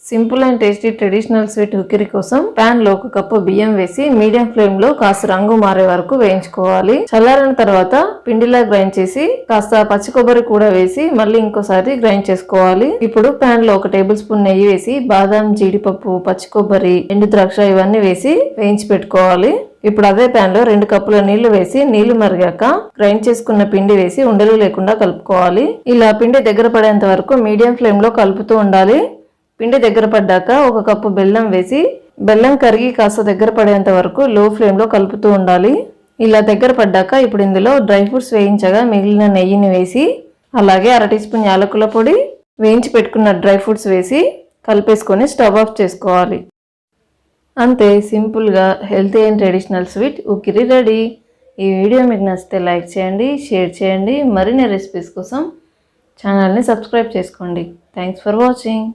Simple and tasty traditional sweet ఉక్కిరి కోసం pan లో 1 కప్పు బియ్యం వేసి మీడియం ఫ్లేమ్ లో కాస్త రంగు మారే వరకు వేయించుకోవాలి. చల్లారిన తర్వాత పిండిలా గ్రైండ్ చేసి కాస్త పచ్చి కొబ్బరి కూడా వేసి మళ్ళీ ఇంకోసారి గ్రైండ్ చేసుకోవాలి. ఇప్పుడు పాన్ లో 1 టేబుల్ స్పూన్ నెయ్యి వేసి బాదం, జీడిపప్పు, పచ్చి కొబ్బరి, ఎండు ద్రాక్ష ఇవన్నీ వేసి వేయించి పెట్టుకోవాలి. ఇప్పుడు అదే పాన్ లో 2 కప్పుల నీళ్లు వేసి నీళ్లు మరిగాక గ్రైండ్ చేసుకున్న పిండి వేసి ఉండలు లేకుండా కలుపుకోవాలి. ఇలా పిండి దగ్గర పడేంత వరకు మీడియం ఫ్లేమ్ లో కలుపుతూ ఉండాలి. పిండి దగ్గర పడ్డాక 1 కప్పు బెల్లం వేసి బెల్లం కరిగి కాస్త దగ్గర పడేంత వరకు లో ఫ్లేమ్ లో కలుపుతూ ఉండాలి. ఇలా దగ్గర పడ్డాక ఇప్పుడు ఇందులో డ్రై ఫ్రూట్స్ వేయించగా మిగిలిన నెయ్యిని వేసి అలాగే 1/2 టీ స్పూన్ యాలకుల పొడి, వేయించి పెట్టుకున్న డ్రై ఫ్రూట్స్ వేసి కలిపేసుకొని స్టవ్ ఆఫ్ చేసుకోవాలి. అంతే, సింపుల్గా హెల్తీ అండ్ ట్రెడిషనల్ స్వీట్ ఉక్కిరి రెడీ. ఈ వీడియో మీకు నచ్చితే లైక్ చేయండి, షేర్ చేయండి. మరిన్ని రెసిపీస్ కోసం ఛానల్ని సబ్స్క్రైబ్ చేసుకోండి. Thanks for watching.